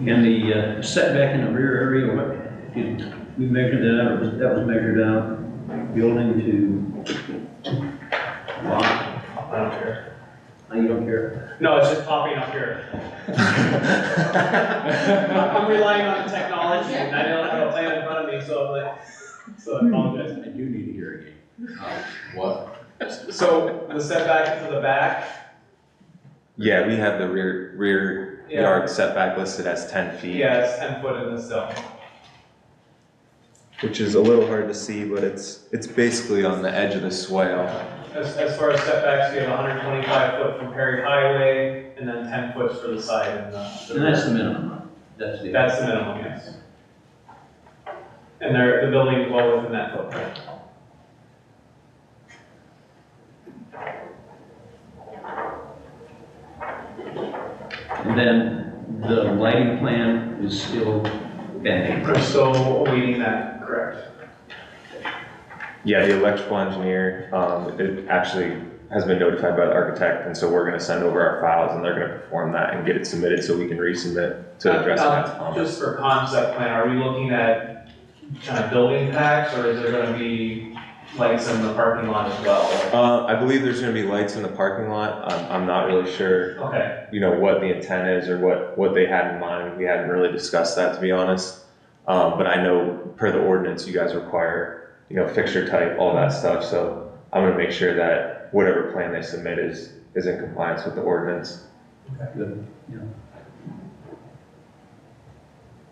And the setback in the rear area, what, did we measured that out, or that was measured out, building to lot? I don't care. Oh, you don't care? No, it's just popping up here. I'm relying on the technology and I don't have a plan in front of me, so I'm like, so I apologize. I do need to hear again. What? So the setback to the back, Yeah, we have the rear Yeah. yard setback listed as 10 feet. yeah, it's 10 foot in this zone. Which is a little hard to see, but it's basically on the edge of the swale. As far as setbacks, we have 125 foot from Perry Highway and then 10 foot for the side and the. And that's the minimum, That's the minimum, yes. And the building is well within that footprint. And then the lighting plan is still pending. We're still awaiting that, correct? Yeah, the electrical engineer, it actually has been notified by the architect, and so we're gonna send over our files and they're gonna perform that and get it submitted so we can resubmit to address that. Just for concept plan, are we looking at kind of building packs, or is there gonna be lights in the parking lot as well? I believe there's gonna be lights in the parking lot. I'm not really sure, Okay, you know, what the intent is or what they had in mind. We hadn't really discussed that, to be honest. But I know per the ordinance, you guys require, you know, fixture type, all that stuff. So I'm gonna make sure that whatever plan they submit is in compliance with the ordinance. Good, yeah.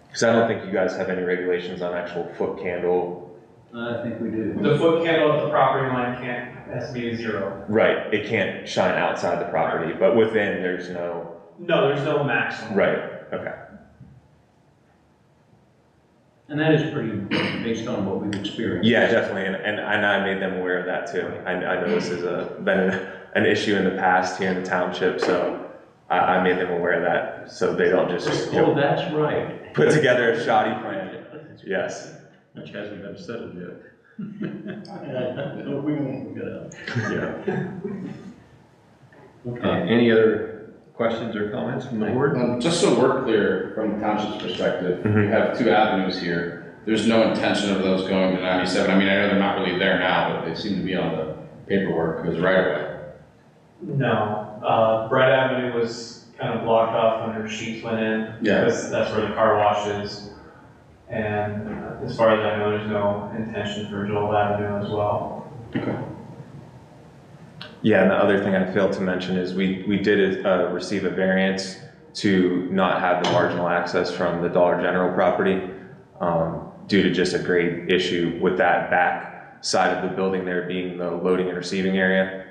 Because I don't think you guys have any regulations on actual foot candle. I think we do. the foot candle at the property line has to be 0. Right, it can't shine outside the property, but within there's no, No, there's no maximum. right, okay. And that is pretty important based on what we've experienced. Yeah, definitely, and I made them aware of that too. I know this has been an issue in the past here in the township, so I made them aware of that, so they don't just, you Oh, know, that's right. put together a shoddy plan. Yes. Which hasn't been settled yet. We won't look it up. Yeah. Okay. Any other questions or comments from the board? Just so we're clear from the township's perspective, we have 2 avenues here. There's no intention of those going to 97. I mean, I know they're not really there now, but they seem to be on the paperwork because right away. No, Brett Avenue was kind of blocked off when her sheets went in. Yeah. Because that's where the car wash is. And as far as I know, there's no intention for Joel Avenue as well. Okay. Yeah, and the other thing I failed to mention is we did receive a variance to not have the marginal access from the Dollar General property due to just a grade issue with that back side of the building there being the loading and receiving area.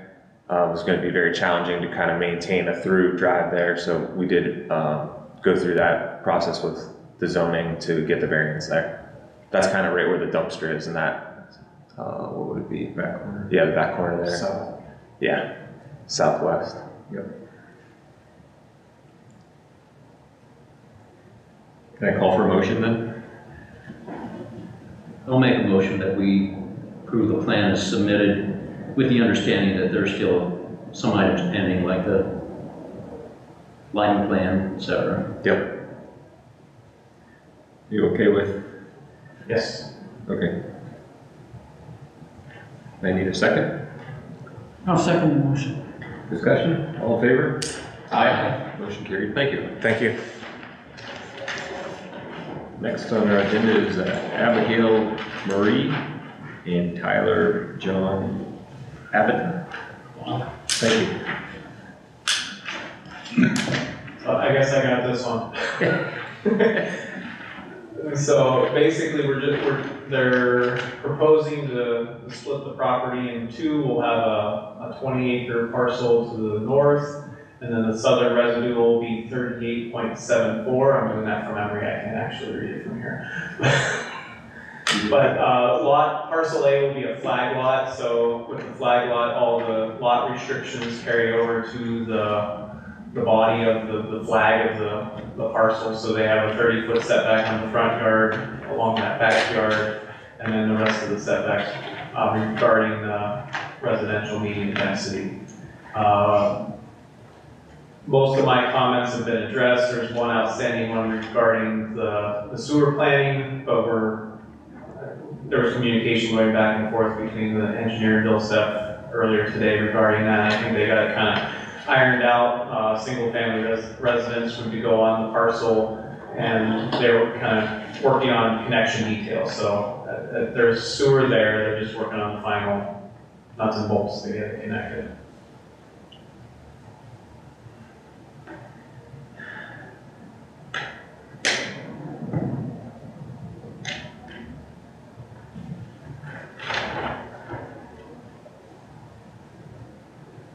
It was going to be very challenging to kind of maintain a through drive there, so we did go through that process with the zoning to get the variance there. That's kind of right where the dumpster is, and that, what would it be? Back corner. Yeah, the back corner there. So, Yeah, southwest. Yep. Can I call for a motion then? I'll make a motion that we approve the plan as submitted with the understanding that there's still some items pending, like the lighting plan, et cetera. Yep. You okay with? Yes. Okay. I need a second. I'll second the motion. Discussion, all in favor? Aye. Motion carried, thank you. Thank you. Next on our agenda is Abigail Marie and Tyler John Abbott. Thank you. So I guess I got this one. So basically, they're proposing to split the property in 2. We'll have a 20-acre parcel to the north, and then the southern residue will be 38.74. I'm doing that from memory. I can't actually read it from here. But parcel A will be a flag lot. So with the flag lot, all the lot restrictions carry over to the body of the flag of the parcel, so they have a 30-foot setback on the front yard along that backyard, and then the rest of the setbacks regarding the residential medium density. Most of my comments have been addressed. There's one outstanding one regarding the sewer planning, but there was communication going back and forth between the engineer and Bill Steph earlier today regarding that. I think they got it kind of ironed out. Single-family residents would go on the parcel, and they were kind of working on connection details. So there's sewer there. They're just working on the final nuts and bolts to get it connected.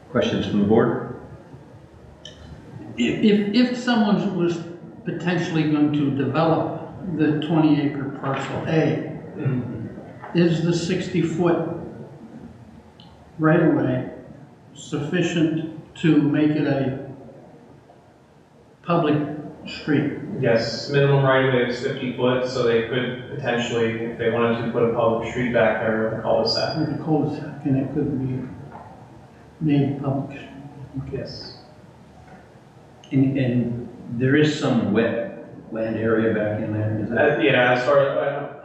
Questions from the board? If someone was potentially going to develop the 20-acre parcel A, is the 60-foot right-of-way sufficient to make it a public street? Yes, minimum right of way is 50 foot, so they could potentially, if they wanted to, put a public street back there with a cul-de-sac. Like a cul-de-sac, and it could be made public. Yes. And there is some wet land area back in there, is that? Yeah, as far as,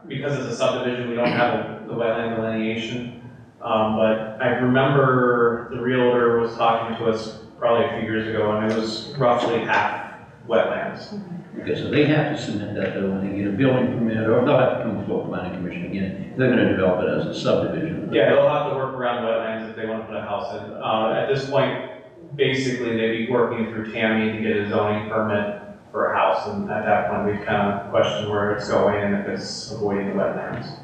because it's a subdivision, we don't have the wetland delineation. But I remember the realtor was talking to us probably a few years ago, and it was roughly half wetlands. Okay, so they have to submit that though when they get a building permit, or they'll have to come before planning commission again. If they're gonna develop it as a subdivision. Yeah, they'll have to work around wetlands if they want to put a house in. At this point, basically, they'd be working through Tammy to get a zoning permit for a house, and at that point, we'd kind of question where it's going and if it's avoiding the wetlands.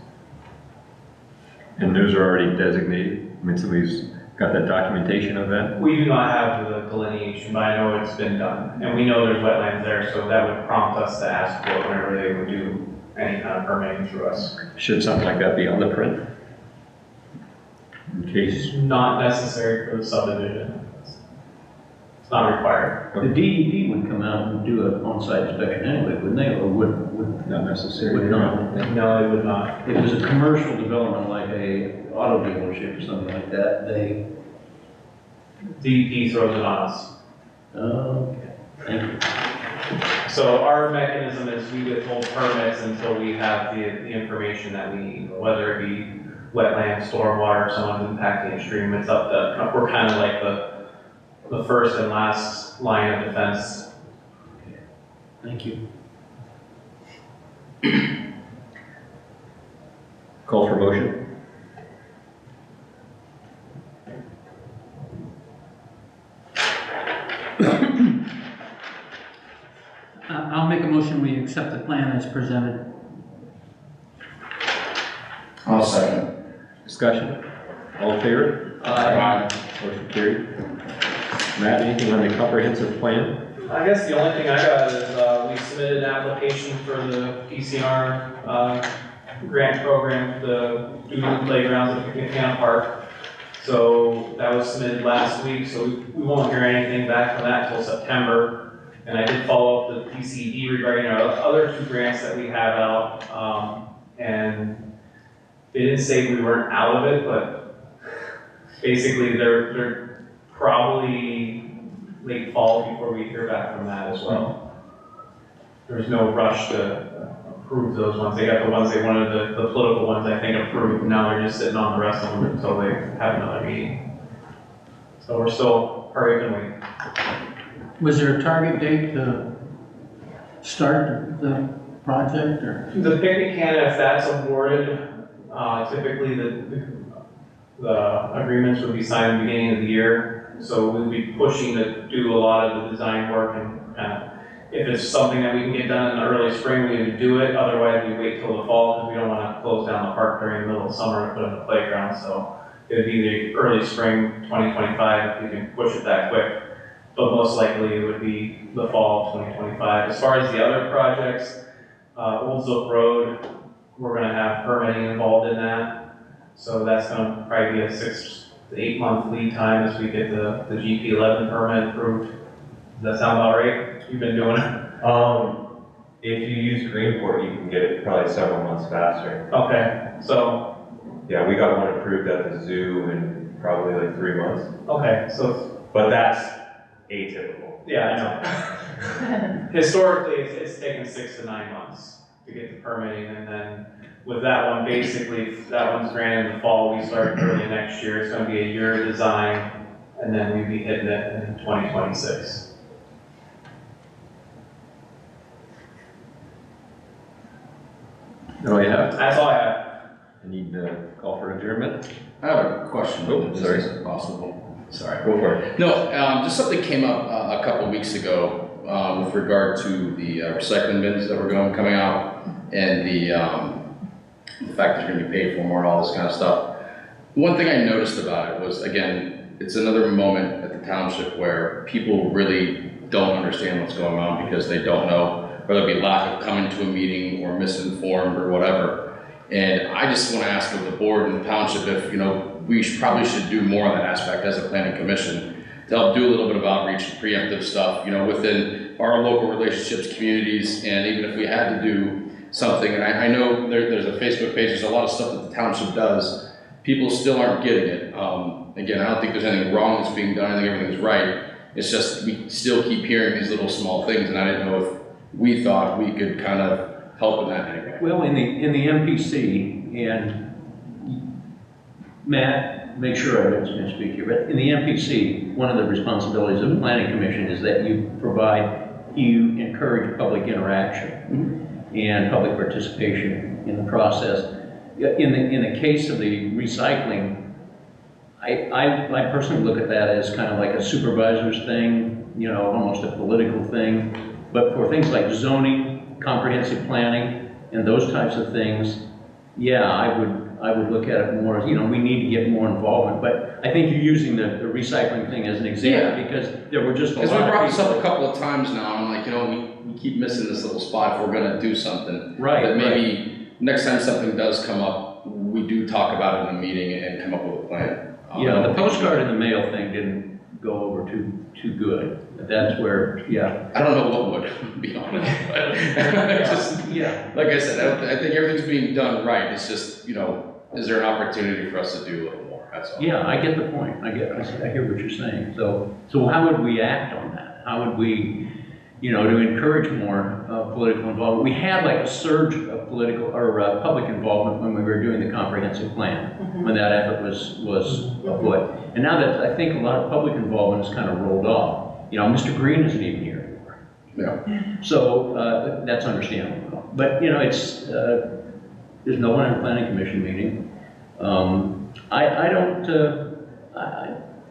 And those are already designated? I mean, somebody's got that documentation of that? We do not have the delineation, but I know it's been done, and we know there's wetlands there, so that would prompt us to ask for it whenever they would do any kind of permitting through us. Should something like that be on the print? In case, It's not necessary for the subdivision. It's not required. The DEP would come out and do an on-site inspection anyway, wouldn't they, or would not necessary. would not? No, it would not. If it was a commercial development like a auto dealership or something like that, they, DEP throws it on us. okay, thank you. So our mechanism is we withhold permits until we have the information that we need, whether it be wetland, stormwater, someone's impacting a stream, it's up to, we're kind of like the first and last line of defense. Thank you. Call for motion. I'll make a motion, we accept the plan as presented. I'll second. Discussion? All in favor? Aye. Motion carried. Matt, anything on the comprehensive plan? I guess the only thing I got is, we submitted an application for the PCR, grant program, the new playgrounds at Picnic Camp Park. So that was submitted last week, so we won't hear anything back from that till September. And I did follow up with PCD regarding our other two grants that we have out, and they didn't say we weren't out of it, but basically they're probably late fall before we hear back from that as well. There's no rush to approve those ones. They got the ones they wanted, the political ones I think approved, now they're just sitting on the rest of them until they have another meeting. So we're still hurry and wait. Was there a target date to start the project, or? The picnic can, if that's awarded, typically the agreements would be signed at the beginning of the year. So we'll be pushing to do a lot of the design work and kind of, if it's something that we can get done in the early spring, we would do it. Otherwise, we wait till the fall because we don't want to close down the park during the middle of summer to put in the playground. So it would be the early spring 2025 if we can push it that quick. But most likely it would be the fall of 2025. As far as the other projects, Old Zook Road, we're going to have permitting involved in that. So that's going to probably be a 6 to 8 month lead time as we get the GP11 permit approved. Does that sound about right? You've been doing it? If you use Greenport, you can get it probably several months faster. Okay, so, Yeah, we got one approved at the zoo in probably like 3 months. okay, so, But that's atypical. Yeah, I know. Historically, it's taken 6 to 9 months to get the permitting, and then with that one, basically, if that one's granted in the fall, we start early next year. It's gonna be a year of design, and then we'd be hitting it in 2026. Oh, yeah. That's all I have. I need to call for adjournment. I have a question, Oh, if sorry. this is possible. Sorry. Go for it. No, just something came up a couple of weeks ago with regard to the recycling bins that were coming out, and the fact that you're going to be paid for more, all this kind of stuff. One thing I noticed about it was, again, it's another moment at the township where people really don't understand what's going on because they don't know, whether it be lack of coming to a meeting or misinformed or whatever. And I just want to ask of the board and the township if, we probably should do more on that aspect as a planning commission to help do a little bit of outreach and preemptive stuff, within our local relationships, communities, and even if we had to do something, and I know there's a Facebook page, there's a lot of stuff that the township does, people still aren't getting it. Again, I don't think there's anything wrong that's being done, I think everything's right. It's just, we still keep hearing these little small things, and I didn't know if we thought we could kind of help in that anyway. Well, in the MPC, and Matt, make sure I don't speak here, but in the MPC, one of the responsibilities of the Planning Commission is that you encourage public interaction and public participation in the process. In the case of the recycling, I personally look at that as kind of like a supervisor's thing, almost a political thing. But for things like zoning, comprehensive planning, and those types of things, yeah, I would look at it more as, we need to get more involvement. But I think you're using the recycling thing as an example because there were just a lot of people. Because we brought this up a couple of times now, and I'm like, we keep missing this little spot if we're gonna do something. Right. That maybe next time something does come up, we do talk about it in a meeting and come up with a plan. Yeah, the postcard in the mail thing didn't go over too good. That's where, yeah. I don't know what would, to be honest, but just, Yeah. like I said, I think everything's being done right. It's just, is there an opportunity for us to do a little more? That's all. Yeah, I get the point. I hear what you're saying. So how would we act on that? How would we, to encourage more political involvement? We had like a surge of political or public involvement when we were doing the comprehensive plan, when that effort was afoot. And now that I think a lot of public involvement has kind of rolled off. Mr. Green isn't even here anymore. Yeah. So that's understandable. But it's there's no one in the planning commission meeting.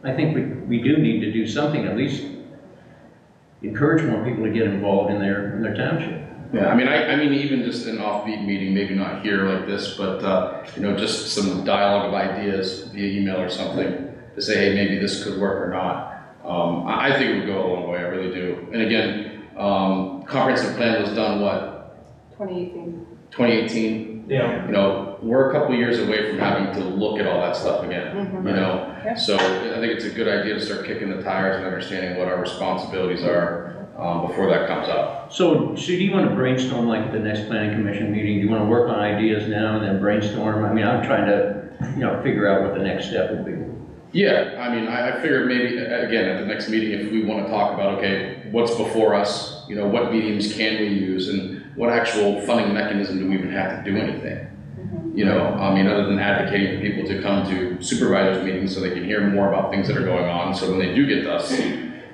I think we do need to do something, at least encourage more people to get involved in their township. Yeah, I mean, even just an offbeat meeting, maybe not here like this, but just some dialogue of ideas via email or something to say, hey, maybe this could work or not. I think it would go a long way, I really do. And again, comprehensive plan was done what? 2018. 2018. Yeah. We're a couple years away from having to look at all that stuff again. Yeah. So I think it's a good idea to start kicking the tires and understanding what our responsibilities are before that comes up. So do you want to brainstorm like at the next planning commission meeting? Do you want to work on ideas now and then brainstorm? I'm trying to, figure out what the next step would be. Yeah, I figured maybe, again, at the next meeting, if we want to talk about, okay, what's before us, what mediums can we use, and what actual funding mechanism do we even have to do anything? Other than advocating for people to come to supervisors meetings so they can hear more about things that are going on, so when they do get to us,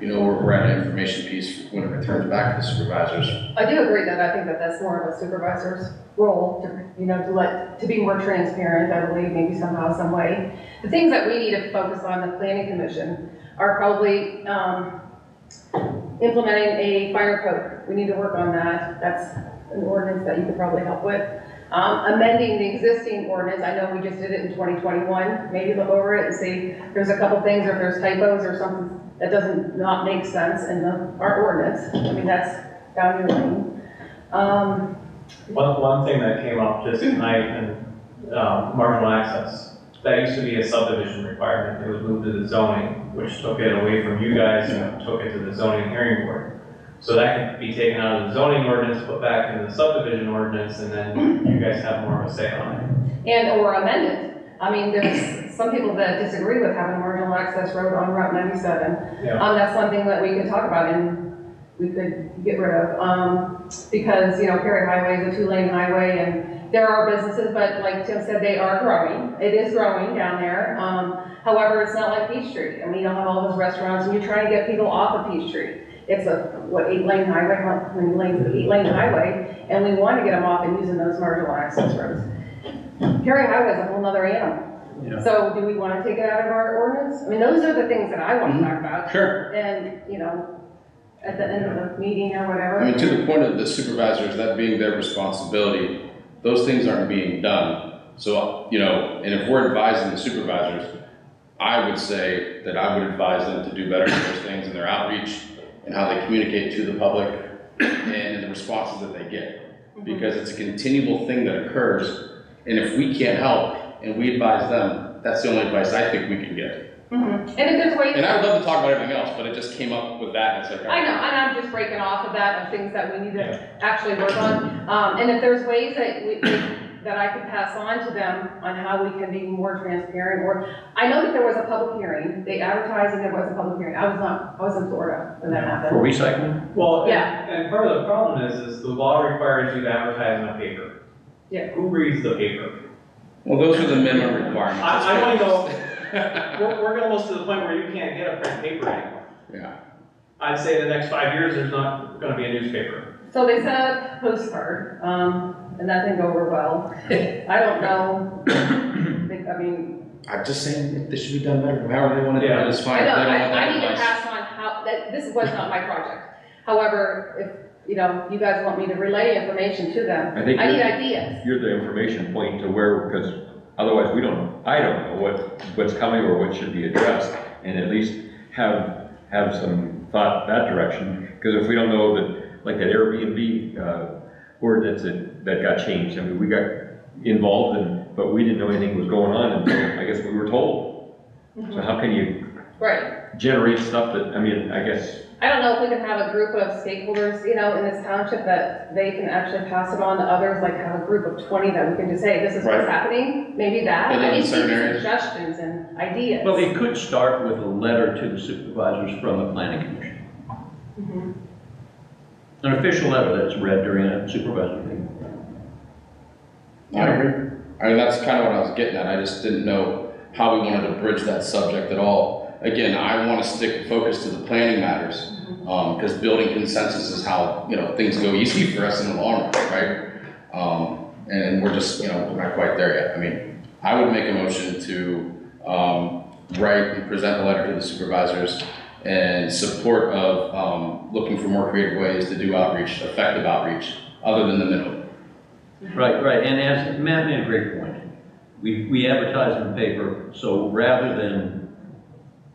we're at an information piece when it returns back to the supervisors. I do agree that I think that that's more of a supervisor's role to be more transparent, I believe, maybe somehow, some way. The things that we need to focus on, the planning commission, are probably implementing a fire code. We need to work on that. That's an ordinance that you could probably help with. Amending the existing ordinance. I know we just did it in 2021. Maybe look over it and see if there's a couple things, or if there's typos or something that doesn't not make sense in our ordinance. That's down your lane. One thing that came up just tonight, and marginal access. That used to be a subdivision requirement. It was moved to the zoning, which took it away from you guys and took it to the zoning hearing board. So that could be taken out of the zoning ordinance, put back in the subdivision ordinance, and then you guys have more of a say on it. Or amended. I mean, there's some people that disagree with having a marginal access road on Route 97. Yeah. That's one thing that we could talk about and we could get rid of. Because, you know, Perry Highway is a 2-lane highway and there are businesses, but like Tim said, they are growing. It is growing down there. However, it's not like Peachtree. I mean, you don't have all those restaurants and you're trying to get people off of Peachtree. It's a, 8-lane highway, how many lanes is an 8-lane highway, and we want to get them off and using those marginal access roads. Perry Highway is a whole nother animal. Yeah. So do we want to take it out of our ordinance? I mean, those are the things that I want to talk about. Sure. And, you know, at the end of the meeting or whatever. I mean, to the point of the supervisors, that being their responsibility, those things aren't being done. So, you know, and if we're advising the supervisors, I would say that I would advise them to do better with those things in their outreach and how they communicate to the public and the responses that they get. Because it's a continual thing that occurs, and if we can't help and we advise them, that's the only advice I think we can get. And if there's ways. And I would love to talk about everything else, but it just came up with that, and it's like. I know, and I'm just breaking off of that, of things that we need to actually work on. And if there's ways that I could pass on to them on how we can be more transparent, or, I know that there was a public hearing, they advertised and there was a public hearing. I was in Florida when that For happened. recycling? Well, Yeah. and part of the problem is the law requires you to advertise in a paper. Yeah. Who reads the paper? Well, those are the minimum requirements. I want to know, we're almost to the point where you can't get a print paper anymore. Yeah. I'd say the next 5 years, there's not gonna be a newspaper. So they sent out a postcard, and that didn't go over well. I don't know, I mean. I'm just saying this should be done better. However they want to do it, it's fine. I know, If they don't want I that need to advice. pass on how, this was not my project. However, if, you know, you guys want me to relay information to them, I think I need you're- ideas. You're the information point to where, because otherwise I don't know what's coming or what should be addressed, and at least have some thought that direction, because if we don't know that, like that Airbnb ordinance that got changed, I mean, we got involved but we didn't know anything was going on until, I guess, we were told. So how can you Right. generate stuff that, I mean, I guess. I don't know if we can have a group of stakeholders, you know, in this township that they can actually pass it on to others, like have a group of 20 that we can just say, this is what's Right. happening, maybe that. And then I in need certain areas. suggestions and ideas. Well, it could start with a letter to the supervisors from the planning commission. An official letter that's read during a supervisor meeting. I agree. I mean, that's kind of what I was getting at. I just didn't know how we wanted to bridge that subject at all. Again, I want to stick focus to the planning matters, because building consensus is how, you know, things go easy for us in the long run, right? And we're just, you know, we're not quite there yet. I mean, I would make a motion to write and present a letter to the supervisors in support of looking for more creative ways to do outreach, effective outreach, other than the minimum. Right, and as Matt made a great point, we advertise in the paper, so rather than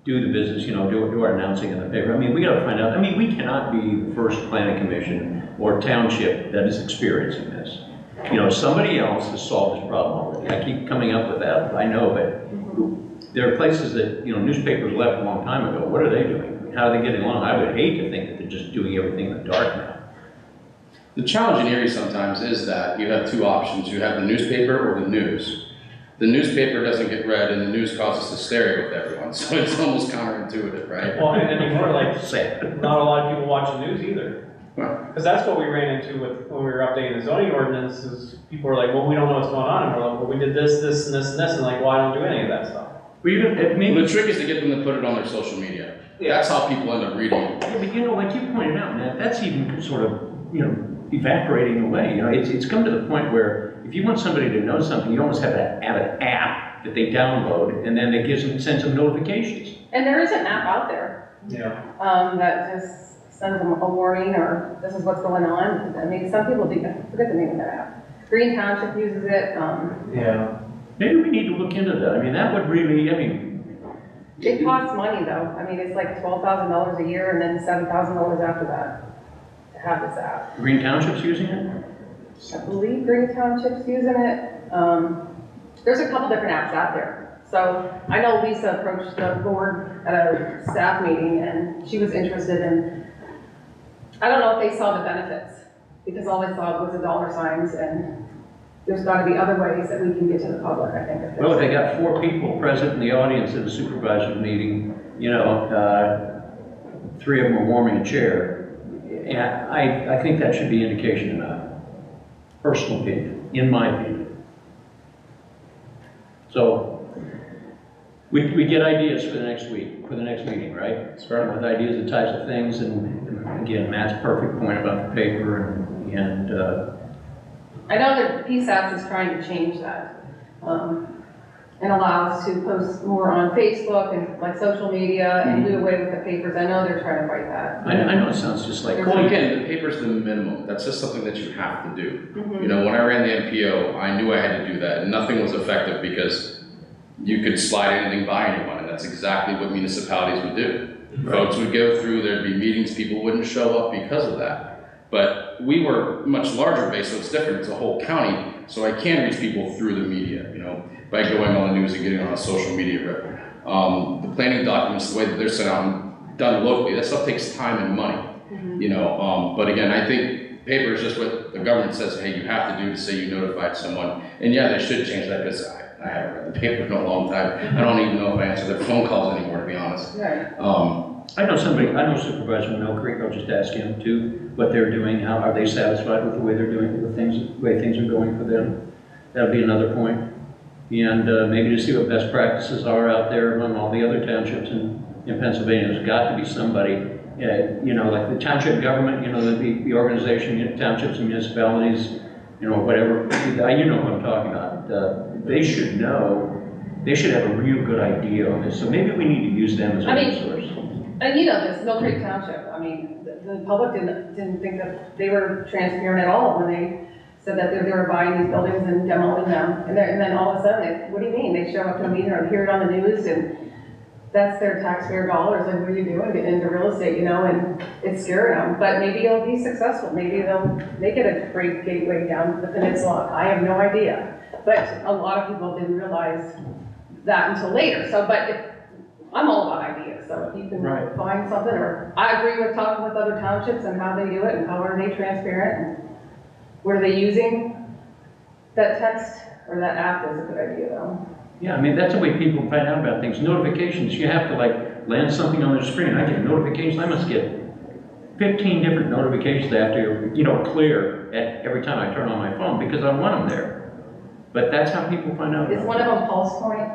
do the business, you know, do our announcing in the paper, I mean, we gotta find out, I mean, we cannot be the first planning commission or township that is experiencing this. You know, somebody else has solved this problem already. I keep coming up with that, I know, but there are places that, you know, newspapers left a long time ago. What are they doing? How are they getting along? I would hate to think that they're just doing everything in the dark now. The challenge in Erie sometimes is that you have two options. You have the newspaper or the news. The newspaper doesn't get read and the news causes hysteria with everyone, so it's almost counterintuitive, right? Well, and anymore, like, Sad. not a lot of people watch the news either. Well, Because that's what we ran into when we were updating the zoning ordinances. People were like, well, we don't know what's going on. And we're like, well, we did this, this, and this, and this. And like, well, I don't do any of that stuff. Well, you know, it may the trick is to get them to put it on their social media. That's how people end up reading it. Yeah, but you know, like you pointed out, Matt, that's even sort of, you know, evaporating away. You know, it's come to the point where if you want somebody to know something, you almost have to have an app that they download, and then it sends them notifications. And there is an app out there, Yeah. that just sends them a warning or this is what's going on. I mean, some people do, I forget the name of that app. Green Township uses it, Yeah. Maybe we need to look into that. I mean, that would really, I mean. it costs money though. I mean, it's like $12,000 a year and then $7,000 after that to have this app. Green Township's using it? I believe Green Township's using it. There's a couple different apps out there. So I know Lisa approached the board at a staff meeting and she was interested in, I don't know if they saw the benefits because all they saw was the dollar signs and there's gotta be other ways that we can get to the public, I think. Well, if they got 4 people present in the audience at a supervisor's meeting, 3 of them are warming a chair, and I think that should be indication enough. Personal opinion, in my opinion. So, we get ideas for the next week, for the next meeting, right? With ideas and types of things, and again, Matt's perfect point about the paper and I know that PSATS is trying to change that, and allow us to post more on Facebook and like social media and do away with the papers. I know they're trying to fight that. I know it sounds just like. Well, again, the paper's the minimum. That's just something that you have to do. Mhm. You know, when I ran the MPO, I knew I had to do that, and nothing was effective because you could slide anything by anyone, and that's exactly what municipalities would do. Right. Folks would go through, there'd be meetings, people wouldn't show up because of that. But we were much larger base, so it's different. It's a whole county, so I can reach people through the media, by going on the news and getting on social media. The planning documents, the way that they're sent out and done locally, that stuff takes time and money, but again, I think paper is just what the government says, hey, you have to do to say you notified someone. And yeah, they should change that because I haven't read the paper in a long time. I don't even know if I answer their phone calls anymore, to be honest. Right. I know Supervisor Mill Creek, I'll just ask him too, what they're doing, how are they satisfied with the way they're doing, the way things are going for them? That'll be another point. And maybe to see what best practices are out there among all the other townships in Pennsylvania. There's got to be somebody, like the township government, the organization, townships and municipalities, whatever, you know what I'm talking about. They should know, they should have a real good idea on this. So maybe we need to use them as a resource. And this Mill Creek Township, the public didn't think that they were transparent at all when they said that they were buying these buildings and demoing them. And then all of a sudden, what do you mean? They show up to a meeting or hear it on the news, and that's their taxpayer dollars. Like, what are you doing? Getting into real estate, and it's scaring them. But maybe it'll be successful. Maybe they'll make it a great gateway down the peninsula. I have no idea. But a lot of people didn't realize that until later. I'm all about ideas, so if you can find something, or I agree with talking with other townships and how they do it and how are they transparent and what are they using. That text or that app is a good idea though. Yeah, that's the way people find out about things. Notifications, you have to land something on their screen. I get notifications, I must get 15 different notifications after, clear at every time I turn on my phone because I want them there. But that's how people find out. Is one of them Pulse Point?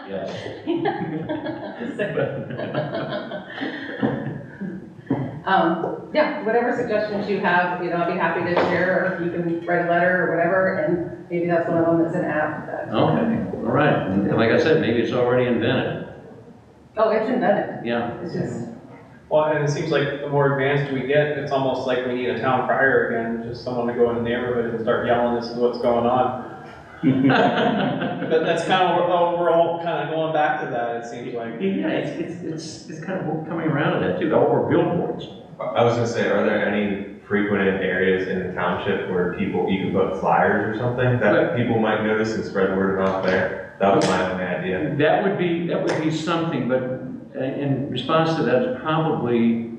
Yes. Whatever suggestions you have, I'll be happy to share, or you can write a letter or whatever, and maybe that's one of them that's an app. Okay, all right. And like I said, maybe it's already invented. Oh, it's invented. Yeah. It's just. Well, and it seems like the more advanced we get, it's almost like we need a town crier again, just someone to go in the neighborhood and start yelling, this is what's going on. But that's kind of, we're all kind of going back to that, it seems like. Yeah, it's kind of coming around to that too, or billboards. I was gonna say, are there any frequented areas in the township where you can put flyers or something that people might notice and spread word of mouth there? That was my only idea. That would be something, but in response to that is probably,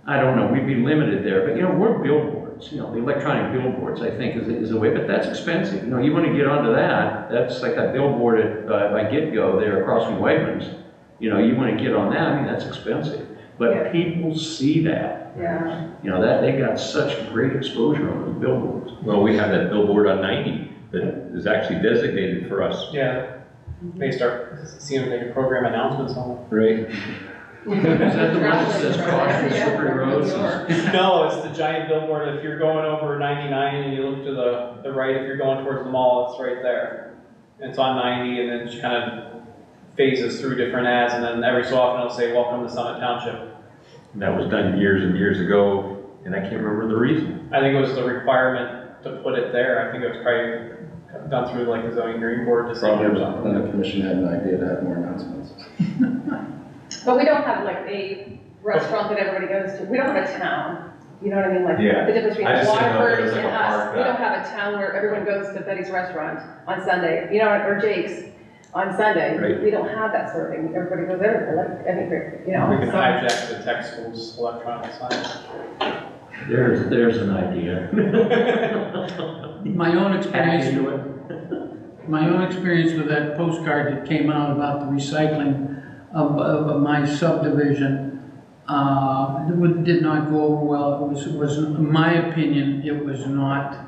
I don't know, we'd be limited there, but we're billboards, the electronic billboards I think is a way, but that's expensive. You want to get onto that, that's like that billboard at, by Get-Go there across from Wegmans. You want to get on that, that's expensive. But people see that. Yeah. That they got such great exposure on those billboards. Well, we have that billboard on 90 that is actually designated for us. Yeah, may start seeing if they can program announcements on it. Right. Is that the one that says caution slippery roads? No, it's the giant billboard. If you're going over 99 and you look to the right, if you're going towards the mall, it's right there. And it's on 90, and then it kind of phases through different ads, and then every so often it'll say, welcome to Summit Township. That was done years and years ago, and I can't remember the reason. I think it was the requirement to put it there. I think it was probably done through like the zoning green board decision or something. The commission had an idea to have more announcements. But we don't have like a restaurant that everybody goes to. We don't have a town. You know what I mean? Like the difference between Waterford and us. We don't have a town where everyone goes to Betty's restaurant on Sunday, or Jake's on Sunday. Right. We don't have that sort of thing. Everybody goes everywhere. We can hijack the tech school's electronic signs. There's an idea. My own Hack experience, into it. my own experience with that postcard that came out about the recycling of my subdivision, did not go over well. It was, in my opinion, it was not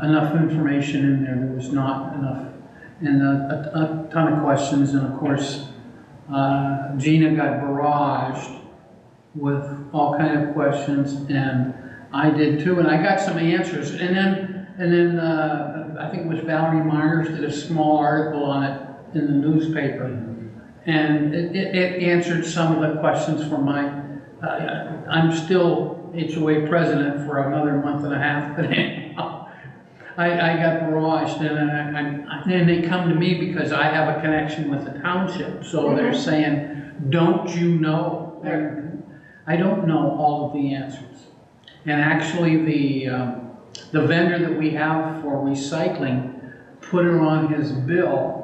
enough information in there. There was not enough, and a ton of questions, and of course, Gina got barraged with all kind of questions, and I did too, and I got some answers, and then I think it was Valerie Myers did a small article on it in the newspaper, and it answered some of the questions for my, I'm still HOA president for another month and a half, but anyhow, I got barraged, and they come to me because I have a connection with the township, so they're saying, don't you know? I don't know all of the answers. And actually, the vendor that we have for recycling put it on his bill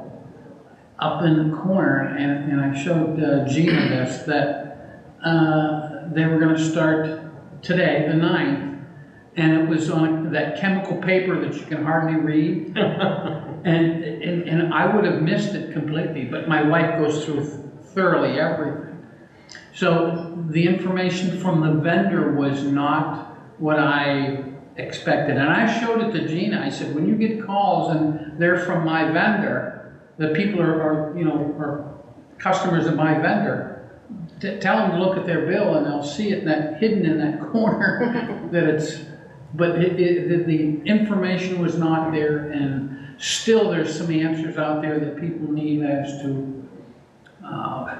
up in the corner, and I showed Gina this, that they were going to start today, the 9th, and it was on that chemical paper that you can hardly read, and I would have missed it completely, but my wife goes through thoroughly everything. So the information from the vendor was not what I expected. And I showed it to Gina. I said, when you get calls and they're from my vendor, the people are customers of my vendor, tell them to look at their bill and they'll see it hidden in that corner that it's, but the information was not there, and still there's some answers out there that people need as to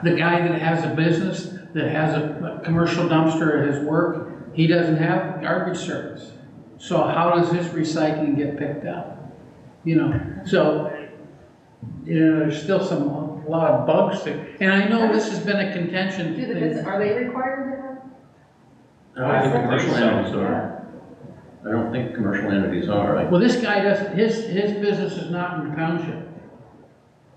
the guy that has a business, that has a commercial dumpster at his work, he doesn't have garbage service. So how does his recycling get picked up? So, there's still a lot of bugs there. And I know this has been a contention. Are they required to have? I don't think commercial entities are. I don't think commercial entities are. Well, this guy doesn't, his business is not in the township.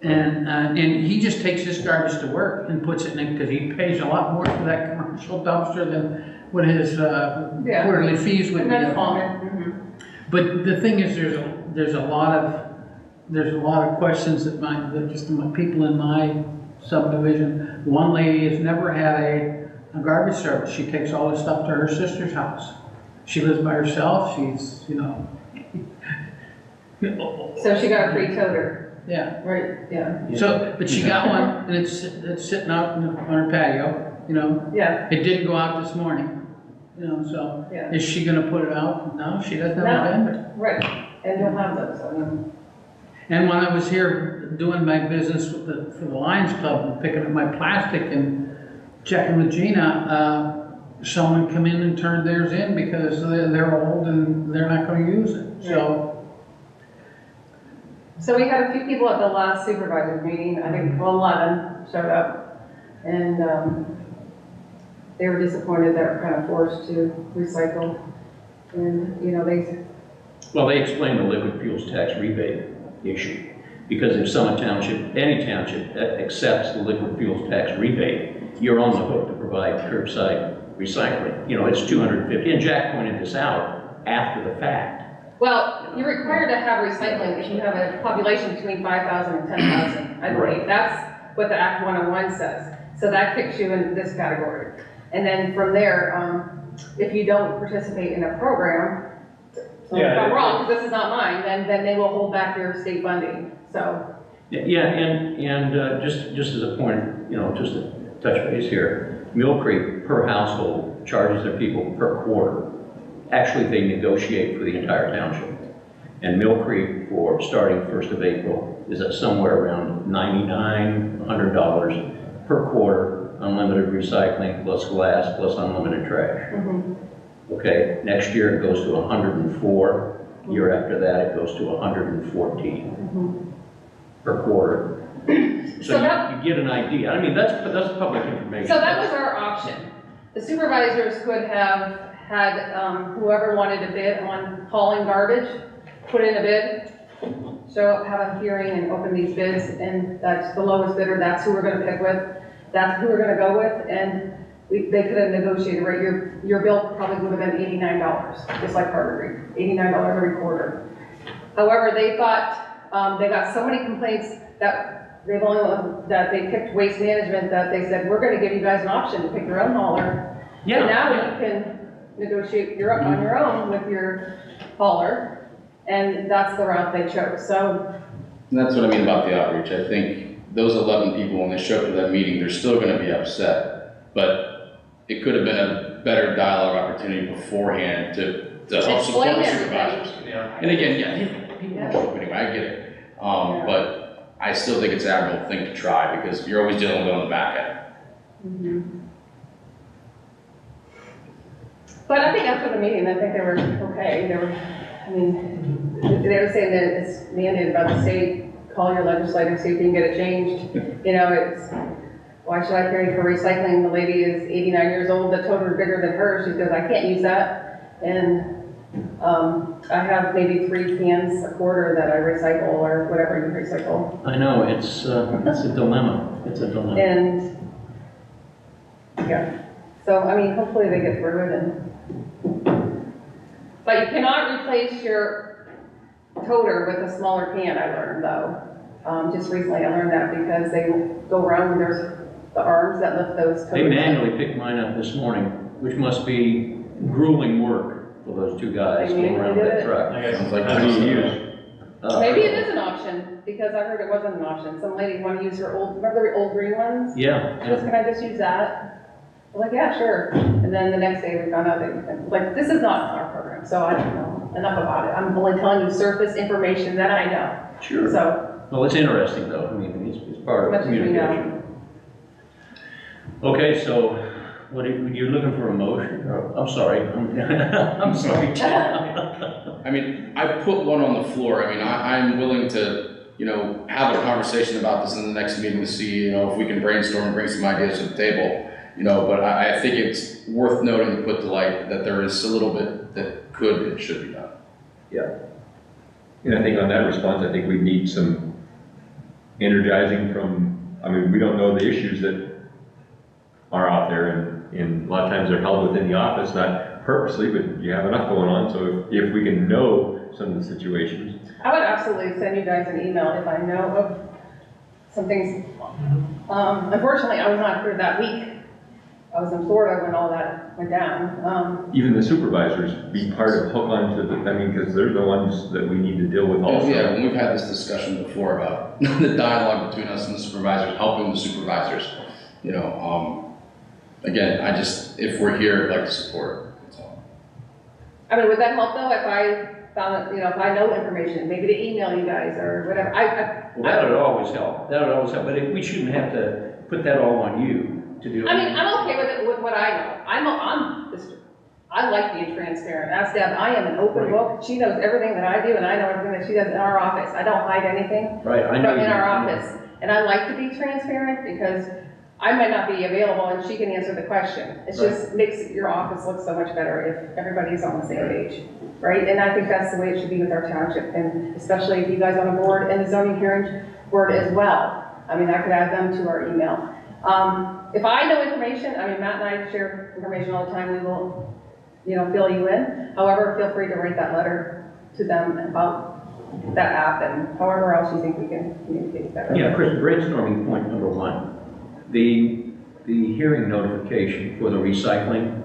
And he just takes his garbage to work and puts it in, because he pays a lot more for that commercial dumpster than what his quarterly fees would be. That's common. But the thing is, there's a lot of questions that just people in my subdivision. One lady has never had a garbage service. She takes all this stuff to her sister's house. She lives by herself. She's So she got a free toter. Yeah. Right, yeah. So, but she got one, and it's sitting out on her patio, Yeah. It didn't go out this morning, so. Yeah. Is she gonna put it out? No, she doesn't have a vendor. Right, and you'll have those, And when I was here doing my business for the Lions Club, and picking up my plastic and checking with Gina, someone come in and turned theirs in because they're old and they're not gonna use it, so. So we had a few people at the last supervisors meeting, I think 11 showed up, and they were disappointed they were kind of forced to recycle, and They explained the liquid fuels tax rebate issue, because if Summit Township, any township accepts the liquid fuels tax rebate, you're on the hook to provide curbside recycling. It's $250, and Jack pointed this out after the fact. Well, you're required to have recycling if you have a population between 5,000 and 10,000, I believe. Right. That's what the Act 101 says. So that kicks you in this category. And then from there, if you don't participate in a program, so if I'm wrong, because this is not mine, then they will hold back your state funding, so. Yeah, and just as a point, just to touch base here, Mill Creek per household charges their people per quarter. Actually, they negotiate for the entire township. And Mill Creek, for starting 1st of April, is at somewhere around $99, $100 per quarter, unlimited recycling, plus glass, plus unlimited trash. Okay, next year it goes to 104. Year after that, it goes to 114 per quarter. So you get an idea. I mean, that's public information. So that was our option. The supervisors could have had whoever wanted to bid on hauling garbage, put in a bid, show up, have a hearing, and open these bids, and that's the lowest bidder, that's who we're gonna pick with, that's who we're gonna go with, and they could have negotiated, right? Your bill probably would have been $89, just like Carter agreed, $89 every quarter. However, they thought, they got so many complaints that that they picked Waste Management, that they said, we're gonna give you guys an option to pick your own hauler. Yeah. And now you can negotiate, you're up on your own with your hauler, and that's the route they chose, so. And that's what I mean about the outreach. I think those 11 people, when they show up to that meeting, they're still gonna be upset, but it could have been a better dialogue opportunity beforehand to help support the supervisors. Yeah. And again, yeah, people don't show up anyway, I get it. But I still think it's an admirable thing to try, because you're always dealing with it on the back end. But I think after the meeting, I think they were okay. They were, I mean, they were saying that it's mandated by the state, call your legislator, see if you can get it changed. You know, it's, why should I pay for recycling? The lady is 89 years old, the toter bigger than her. She goes, I can't use that. And I have maybe 3 cans a quarter that I recycle, or whatever you recycle. I know, it's a dilemma. It's a dilemma. And, yeah. So, I mean, hopefully they get through it and. But you cannot replace your toter with a smaller can, I learned though. Just recently I learned that, because they go around and there's the arms that lift those toters. They manually picked mine up this morning, which must be grueling work for those 2 guys They going around manually that did it? truck. I guess, Sounds like How do you use? Maybe it is an option, because I heard it wasn't an option. Some lady wanted to use her old, remember the old green ones? Yeah. She goes, can I just use that? I'm like, yeah, sure. And then the next day we found out that, like, this is not our program, so I don't know enough about it. I'm only telling you surface information that I know. Sure. So, Well, it's interesting though. I mean, it's part much of as we communication. Okay, so what are you looking for a motion? I'm sorry. I'm sorry, Chad. I mean, I put one on the floor. I mean, I'm willing to, have a conversation about this in the next meeting to see, if we can brainstorm and bring some ideas to the table, but I think it's worth noting to put to light that there is a little bit that could and should be done. Yeah. And I think on that response, I think we need some energizing from, I mean, we don't know the issues that are out there, and a lot of times they're held within the office, not purposely, but you have enough going on, so if we can know some of the situations. I would absolutely send you guys an email if I know of some things. Unfortunately, I was not here that week. I was in Florida when all that went down. Even the supervisors be part of hook on to the, I mean, because they're the ones that we need to deal with also. Yeah, and we've had this discussion before about the dialogue between us and the supervisors, helping the supervisors. Again, if we're here, I'd like to support it, that's all. I mean, would that help though if I found, if I know information, maybe to email you guys or whatever? Well, that would always help. That would always help. But we shouldn't have to put that all on you to do. I mean, I'm okay with it, with what I know. I like being transparent. Ask Deb, I am an open book. She knows everything that I do, and I know everything that she does in our office. I don't hide anything Right, I from know. in our office. And I like to be transparent because I might not be available and she can answer the question. It just makes your office look so much better if everybody's on the same page, right? And I think that's the way it should be with our township, and especially if you guys on the board and the zoning hearing board as well. I mean, I could add them to our email. If I know information, I mean, Matt and I share information all the time. We will, fill you in. However, feel free to write that letter to them about that app and however else you think we can communicate better. Yeah, Chris, brainstorming point number 1. The hearing notification for the recycling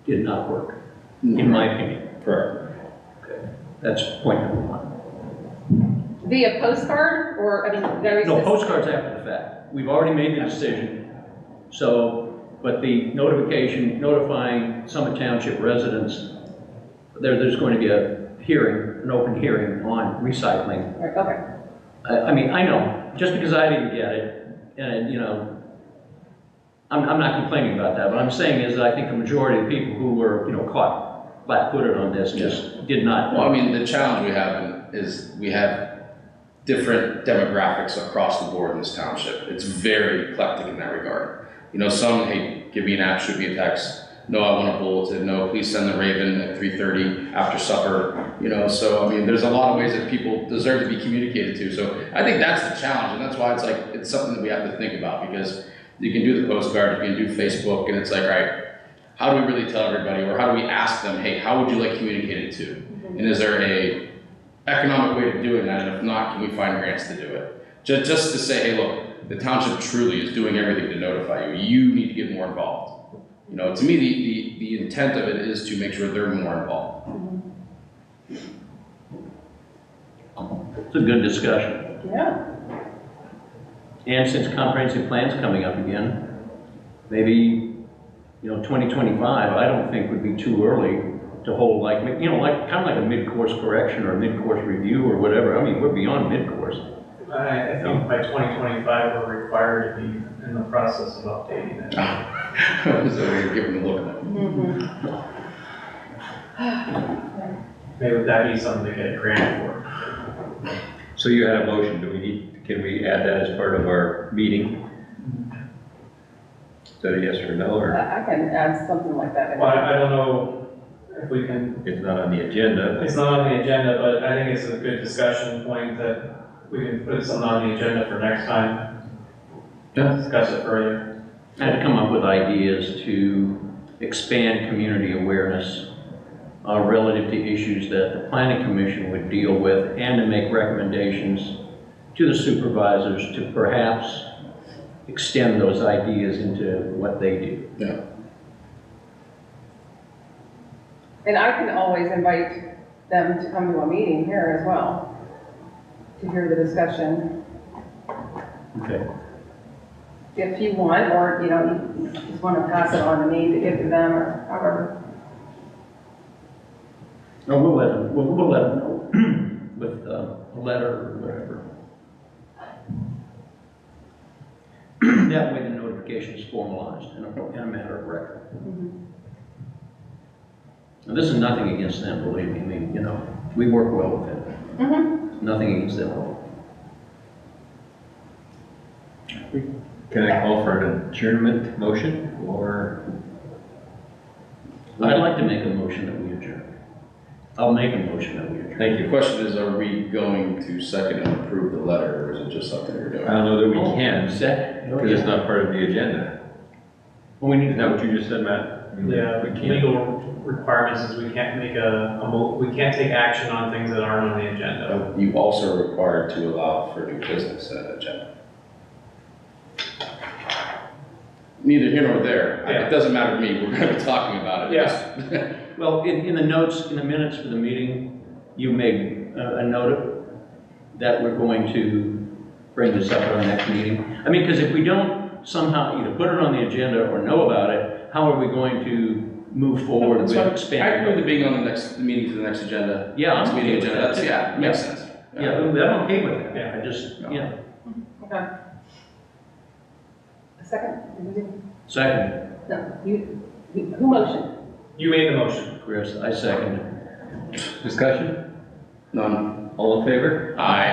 did not work, in my opinion. Correct. Okay, that's point number 1. Via postcard, or, No, postcards after the fact. We've already made the decision. So, but the notifying Summit Township residents, there's going to be a hearing, an open hearing on recycling. Right, okay. I mean, I know, just because I didn't get it, and, I'm not complaining about that. What I'm saying is that I think the majority of people who were, caught flat-footed on this just did not. Well, I mean, the challenge we have is we have different demographics across the board in this township. It's very eclectic in that regard. Some, hey, give me an app, shoot me a text. No, I want a bulletin. No, please send the Raven at 3:30 after supper. So I mean, there's a lot of ways that people deserve to be communicated to. So I think that's the challenge, and that's why it's something that we have to think about, because You can do the postcard, you can do Facebook, and it's like, all right, how do we really tell everybody, or how do we ask them, hey, how would you like communicated to? And is there a economic way to doing that, and if not, can we find grants to do it? Just to say, hey, look, the township truly is doing everything to notify you, you need to get more involved. You know, to me, the intent of it is to make sure they're more involved. It's a good discussion. Yeah. And since comprehensive plan's coming up again, maybe, 2025, I don't think would be too early to hold like kind of like a mid-course correction or a mid-course review or whatever. I mean, we're beyond mid-course. I think by 2025, we're required to be in the process of updating it. So you're giving a look. Maybe that'd be something to get a grant for. So you had a motion, can we add that as part of our meeting? Is that a yes or no, or I can add something like that. Well, I don't know if we can, it's not on the agenda? it's not on the agenda, but I think it's a good discussion point that we can put something on the agenda for next time. Yeah. Discuss it further. I had to come up with ideas to expand community awareness relative to issues that the planning commission would deal with, and to make recommendations to the supervisors to perhaps extend those ideas into what they do. Yeah. And I can always invite them to come to a meeting here as well, to hear the discussion, Okay. if you want, or, you just want to pass it on to me to give to them, or however. No, we'll let them know with a letter or whatever. That way the notification is formalized in a matter of record. Now, this is nothing against them, believe me. I mean, we work well with them. Nothing against them at all. Can I call for an adjournment motion, or? I'd like to make a motion that we adjourn. I'll make a motion that we adjourn. Thank The you. question is, are we going to second and approve the letter, or is it just something we're doing? I don't know that we can, Second. because it's not part of the agenda. Well, we need Is that what you just said, Matt? Yeah, We can't. legal requirements is we can't make we can't take action on things that aren't on the agenda. You also are required to allow for new business in an agenda. Neither here nor there. Yeah. It doesn't matter to me. We're going to be talking about it. Yeah. Well, in the notes, in the minutes for the meeting, you made a note that we're going to bring this up at our next meeting. I mean, because if we don't somehow either put it on the agenda or know about it, how are we going to move forward with I expanding? agree with it being on the next meeting to the next agenda. Yeah, I'm Next meeting okay with agenda. that, That's, too. yeah, makes sense. Yeah, I'm okay with that. Yeah. I just, Yeah. Okay. A second? Second, No, who motioned? You made the motion. Chris, I second. Discussion? None. All in favor? Aye.